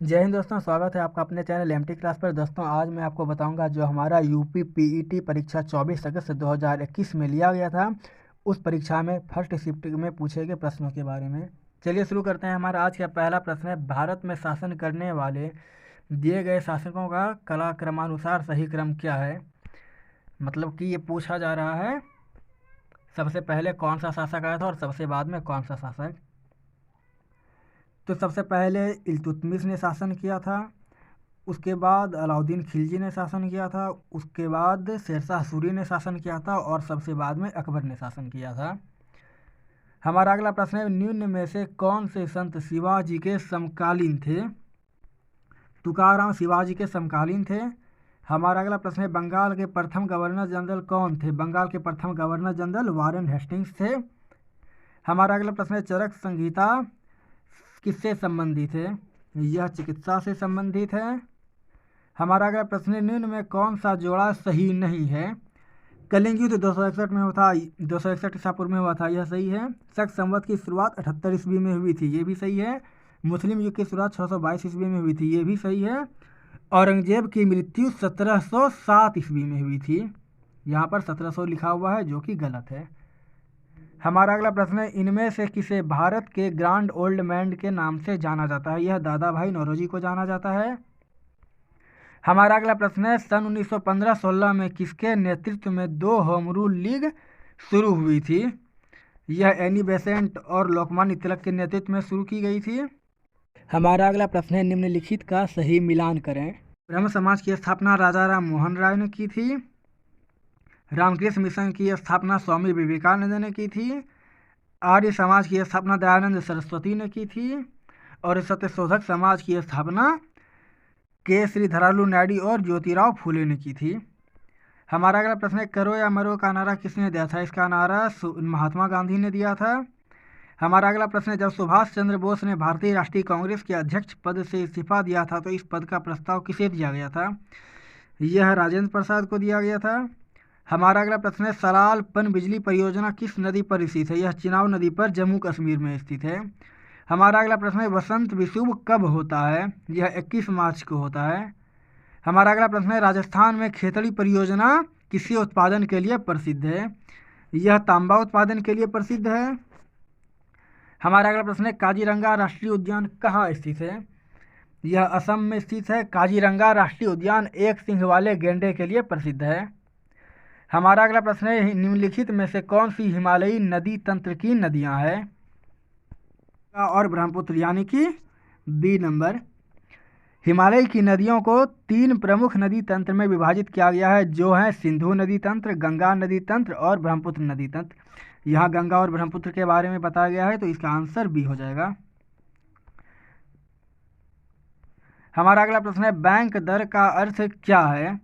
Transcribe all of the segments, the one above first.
जय हिंद दोस्तों, स्वागत है आपका अपने चैनल एमटी क्लास पर। दोस्तों आज मैं आपको बताऊंगा जो हमारा यूपी पीईटी परीक्षा 24 अगस्त 2021 में लिया गया था, उस परीक्षा में फर्स्ट शिफ्ट में पूछे गए प्रश्नों के बारे में। चलिए शुरू करते हैं। हमारा आज का पहला प्रश्न है, भारत में शासन करने वाले दिए गए शासकों का कालक्रमानुसार सही क्रम क्या है। मतलब कि ये पूछा जा रहा है सबसे पहले कौन सा शासक आया था और सबसे बाद में कौन सा शासक। तो सबसे पहले इल्तुतमिश ने शासन किया था, उसके बाद अलाउद्दीन खिलजी ने शासन किया था, उसके बाद शेरशाह सूरी ने शासन किया था और सबसे बाद में अकबर ने शासन किया था। हमारा अगला प्रश्न है, निम्न में से कौन से संत शिवाजी के समकालीन थे। तुकाराम शिवाजी के समकालीन थे। हमारा अगला प्रश्न है, बंगाल के प्रथम गवर्नर जनरल कौन थे। बंगाल के प्रथम गवर्नर जनरल वारेन हेस्टिंग्स थे। हमारा अगला प्रश्न है, चरक संहिता किससे संबंधित है। यह चिकित्सा से संबंधित है। हमारा अगला प्रश्न है, निम्न में कौन सा जोड़ा सही नहीं है। कलिंग युद्ध 261 में हुआ था, 261 ईसा पूर्व में हुआ था, यह सही है। शक संवत की शुरुआत 78 ईस्वी में हुई थी, ये भी सही है। मुस्लिम युग की शुरुआत 622 ईस्वी में हुई थी, ये भी सही है। औरंगजेब की मृत्यु 1707 ईस्वी में हुई थी, यहाँ पर 1700 लिखा हुआ है जो कि गलत है। हमारा अगला प्रश्न है, इनमें से किसे भारत के ग्रांड ओल्ड मैन के नाम से जाना जाता है। यह दादा भाई नौरोजी को जाना जाता है। हमारा अगला प्रश्न है, सन 1915-16 में किसके नेतृत्व में दो होम रूल लीग शुरू हुई थी। यह एनी बेसेंट और लोकमान्य तिलक के नेतृत्व में शुरू की गई थी। हमारा अगला प्रश्न है, निम्नलिखित का सही मिलान करें। ब्रह्म समाज की स्थापना राजा राम मोहन राय ने की थी। रामकृष्ण मिशन की स्थापना स्वामी विवेकानंद ने की थी। आर्य समाज की स्थापना दयानंद सरस्वती ने की थी। और सत्यशोधक समाज की स्थापना के श्रीधरालू नायडू और ज्योतिराव फूले ने की थी। हमारा अगला प्रश्न है, करो या मरो का नारा किसने दिया था। इसका नारा महात्मा गांधी ने दिया था। हमारा अगला प्रश्न है, जब सुभाष चंद्र बोस ने भारतीय राष्ट्रीय कांग्रेस के अध्यक्ष पद से इस्तीफा दिया था तो इस पद का प्रस्ताव किसे दिया गया था। यह राजेंद्र प्रसाद को दिया गया था। हमारा अगला प्रश्न है, सलाल पनबिजली परियोजना किस नदी पर स्थित है। यह चिनाब नदी पर जम्मू कश्मीर में स्थित है। हमारा अगला प्रश्न है, वसंत विषुव कब होता है। यह 21 मार्च को होता है। हमारा अगला प्रश्न है, राजस्थान में खेतड़ी परियोजना किसी उत्पादन के लिए प्रसिद्ध है। यह तांबा उत्पादन के लिए प्रसिद्ध है। हमारा अगला प्रश्न है, काजीरंगा राष्ट्रीय उद्यान कहाँ स्थित है। यह असम में स्थित है। काजीरंगा राष्ट्रीय उद्यान एक सिंह वाले गैंडे के लिए प्रसिद्ध है। हमारा अगला प्रश्न है, निम्नलिखित में से कौन सी हिमालयी नदी तंत्र की नदियाँ हैं। और ब्रह्मपुत्र, यानी कि बी नंबर। हिमालय की नदियों को 3 प्रमुख नदी तंत्र में विभाजित किया गया है, जो हैं सिंधु नदी तंत्र, गंगा नदी तंत्र और ब्रह्मपुत्र नदी तंत्र। यहाँ गंगा और ब्रह्मपुत्र के बारे में बताया गया है, तो इसका आंसर बी हो जाएगा। हमारा अगला प्रश्न है, बैंक दर का अर्थ क्या है।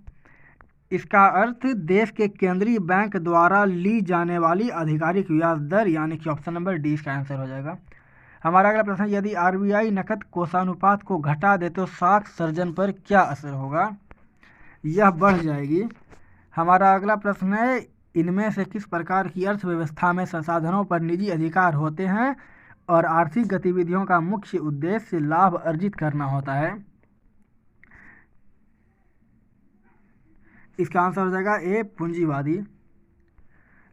इसका अर्थ देश के केंद्रीय बैंक द्वारा ली जाने वाली आधिकारिक ब्याज दर, यानी कि ऑप्शन नंबर डी इसका आंसर हो जाएगा। हमारा अगला प्रश्न, यदि आरबीआई नकद कोषानुपात को घटा दे तो साख सर्जन पर क्या असर होगा। यह बढ़ जाएगी। हमारा अगला प्रश्न है, इनमें से किस प्रकार की अर्थव्यवस्था में संसाधनों पर निजी अधिकार होते हैं और आर्थिक गतिविधियों का मुख्य उद्देश्य लाभ अर्जित करना होता है। इसका आंसर हो जाएगा ए, पूंजीवादी।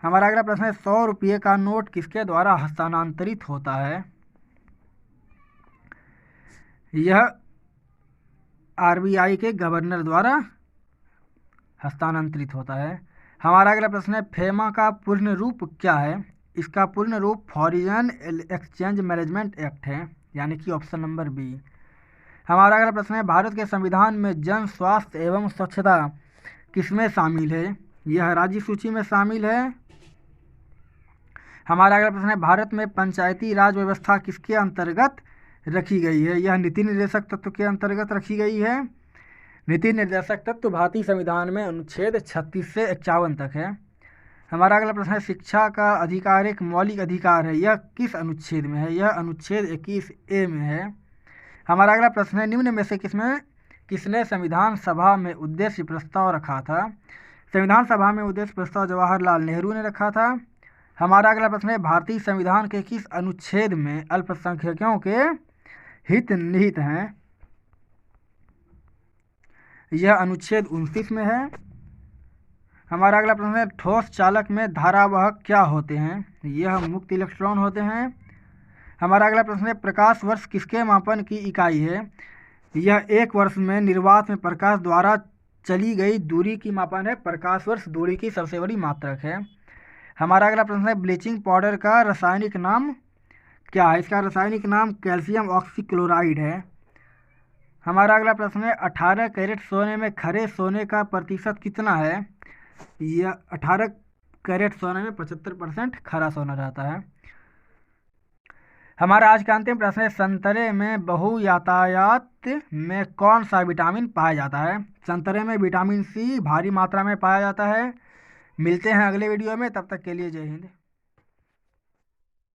हमारा अगला प्रश्न है, 100 रुपये का नोट किसके द्वारा हस्तांतरित होता है। यह आरबीआई के गवर्नर द्वारा हस्तांतरित होता है। हमारा अगला प्रश्न है, फेमा का पूर्ण रूप क्या है। इसका पूर्ण रूप फॉरेन एक्सचेंज मैनेजमेंट एक्ट है, यानी कि ऑप्शन नंबर बी। हमारा अगला प्रश्न है, भारत के संविधान में जन स्वास्थ्य एवं स्वच्छता किसमें शामिल है। यह राज्य सूची में शामिल है। हमारा अगला प्रश्न है, भारत में पंचायती राज व्यवस्था किसके अंतर्गत रखी गई है। यह नीति निर्देशक तत्व के अंतर्गत रखी गई है। नीति निर्देशक तत्व भारतीय संविधान में अनुच्छेद 36 से 51 तक है। हमारा अगला प्रश्न है, शिक्षा का अधिकार एक मौलिक अधिकार है, यह किस अनुच्छेद में है। यह अनुच्छेद 21A में है। हमारा अगला प्रश्न है, निम्न में से किसने संविधान सभा में उद्देश्य प्रस्ताव रखा था। संविधान सभा में उद्देश्य प्रस्ताव जवाहरलाल नेहरू ने रखा था। हमारा अगला प्रश्न है, भारतीय संविधान के किस अनुच्छेद में अल्पसंख्यकों के हित निहित हैं। यह अनुच्छेद 29 में है। हमारा अगला प्रश्न है, ठोस चालक में धारावाहक क्या होते हैं? यह मुक्त इलेक्ट्रॉन होते हैं। हमारा अगला प्रश्न है, प्रकाश वर्ष किसके मापन की इकाई है? यह एक वर्ष में निर्वात में प्रकाश द्वारा चली गई दूरी की मापन है। प्रकाश वर्ष दूरी की सबसे बड़ी मात्रक है। हमारा अगला प्रश्न है, ब्लीचिंग पाउडर का रासायनिक नाम क्या है? इसका रासायनिक नाम कैल्शियम ऑक्सीक्लोराइड है। हमारा अगला प्रश्न है, 18 कैरेट सोने में खरे सोने का प्रतिशत कितना है? यह 18 कैरेट सोने में 75% खरा सोना रहता है। हमारा आज का अंतिम प्रश्न है, संतरे में बहुयातायात में कौन सा विटामिन पाया जाता है? संतरे में विटामिन सी भारी मात्रा में पाया जाता है। मिलते हैं अगले वीडियो में, तब तक के लिए जय हिंद।